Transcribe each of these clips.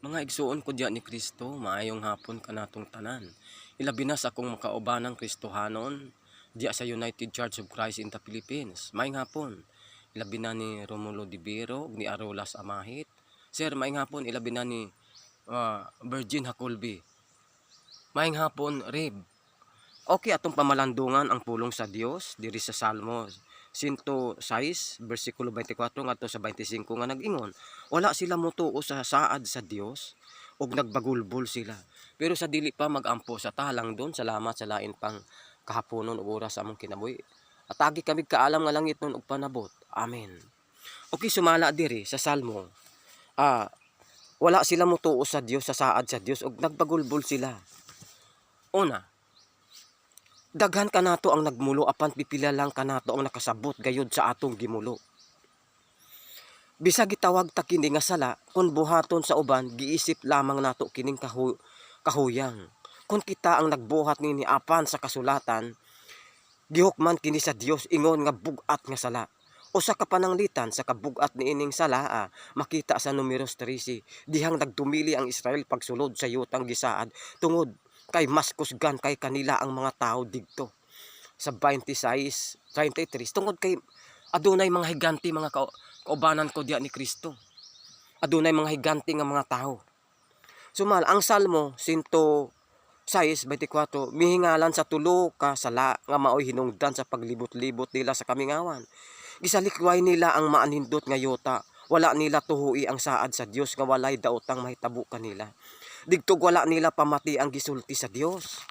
Mga igsuon ko diya ni Kristo, maayong hapon kanatong tanan. Ilabi na sa akong makaubanang Kristohanon diya sa United Church of Christ in the Philippines. Maayong hapon. Ilabi na ni Romulo Dibero, ni Arolas Amahit. Sir, maayong hapon. Ilabi na ni Virgin Hakulbi. Maayong hapon, Rib. Okay, atong pamalandungan ang pulong sa Dios diri sa Salmo 106 bersikulo 24 ngadto sa 25 nga nag-ingon, wala sila motuo sa saad sa Dios ug nagbagulbol sila. Pero sa dili pa magampo sa talang don, salamat sa lain pang kahaponon ug oras sa among kinabuhi. Atagi kami kaalam nga langit nun ug panabot. Amen. Okay, sumala diri sa Salmo. Wala sila motuo sa Dios, sa saad sa Dios ug nagbagulbol sila. Una, daghan kanato ang nagmulo apan pipila lang kanato ang nakasabot gayud sa atong gimulo. Bisag gitawag ta kini nga sala, kun buhaton sa uban giisip lamang nato kining kahuyang. Kun kita ang nagbuhat nini apan sa kasulatan, gihukman kini sa Dios ingon nga bugat nga sala. Usa ka pananglitan sa kabugat niining sala, makita sa Numeros 13 dihang nagtumili ang Israel pagsulod sa yutang gisaad tungod kay mas kusgan kay kanila ang mga tao digto. Sa 26:33 tungod kay adunay mga higanti, mga kaubanan ko diya ni Kristo. Adunay mga higanti nga mga tao. Sumal ang Salmo 106:24 mihingalan sa tulo ka sala nga maoy hinungdan sa paglibot-libot nila sa kamingawan. Gisalikway nila ang maanindot nga yuta. Wala nila tuhui ang saad sa Dios nga walay daotang mahitabo kanila. Digtog wala nila pamati ang gisulti sa Dios.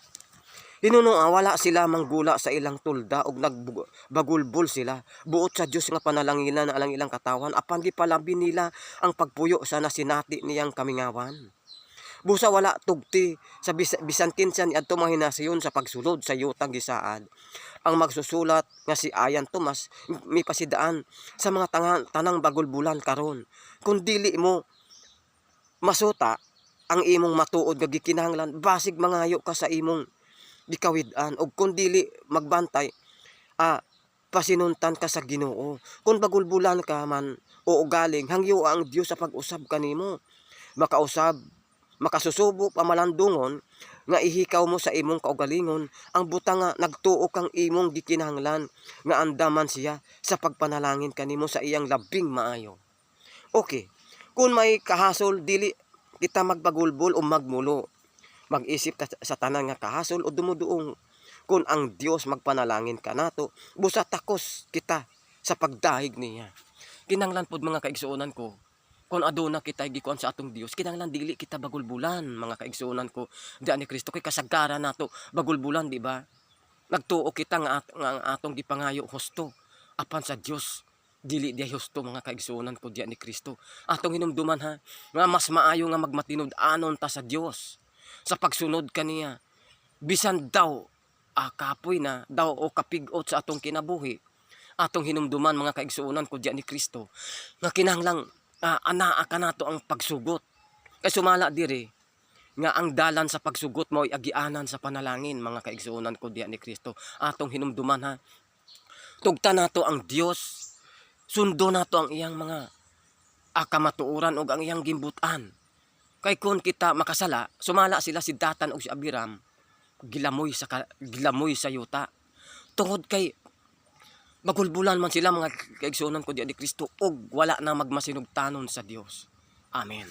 Hinuno wala sila manggula sa ilang tulda ug nagbagulbol sila. Buot sa Dios nga panalanginan alang ilang katawan apan gipalabi nila ang pagpuyo sa nasinati niyang kamingawan. Busa wala tugti sa bisan kinsa ni adto mahinasyon sa pagsulod sa yutang gisaad. Ang magsusulat nga si Ayan Tomas may pasidaan sa mga tanang bagulbulan karon. Kung dili mo masuta ang imong matuod nga gikinahanglan, basig mangayo ka sa imong gikawid-an, ug kung dili magbantay, pasinuntan ka sa Ginoo. Kung bagulbulan ka man o galing, hangyo ang Dios sa pag-usab kanimo. Makasusubo pamalandungon nga ihikaw mo sa imong kaugalingon, ang butang nga nagtuo kang imong gikinahanglan nga andaman siya sa pagpanalangin kanimo sa iyang labing maayo. Okay, kung may kahasol dili kita magbagulbol o magmulo. Mag-isip sa tanan nga kahasol o dumuduong. Kung ang Dios magpanalangin kanato, busa takos kita sa pagdahig niya. Kinahanglan pod mga kaigsuonan ko, kung aduna kita gikuan sa atong Dios, kinahanglan dili kita bagulbulan, mga kaigsuonan ko. Diyan ni Kristo kay kasagaran nato bagulbulan, di ba? Nagtuo kita nga atong gipangayo husto apan sa Dios dili dia husto, mga kaigsuonan ko diyan ni Kristo. Atong hinumduman ha, nga mas maayo nga magmatinud anon ta sa Dios sa pagsunod kaniya. Bisan daw kapoy na daw o kapigot sa atong kinabuhi, atong hinumduman mga kaigsuonan ko diyan ni Kristo nga kinahanglang anaa kanato ang pagsugot. Kay sumala diri nga ang dalan sa pagsugot mao ay agianan sa panalangin, mga kaigsuonan ko diyan ni Kristo. Atong hinumduman ha, tugta nato ang Dios, sundo nato ang iyang mga kamatuoran ug ang iyang gimbutan. Kay kun kita makasala, sumala sila si Datan ug si Abiram, gilamoy sa yuta. Tungod kay magulbulan man sila, mga kaigsuonan ko diyan ni Kristo, ug wala na magmasinugtanon sa Dios. Amen.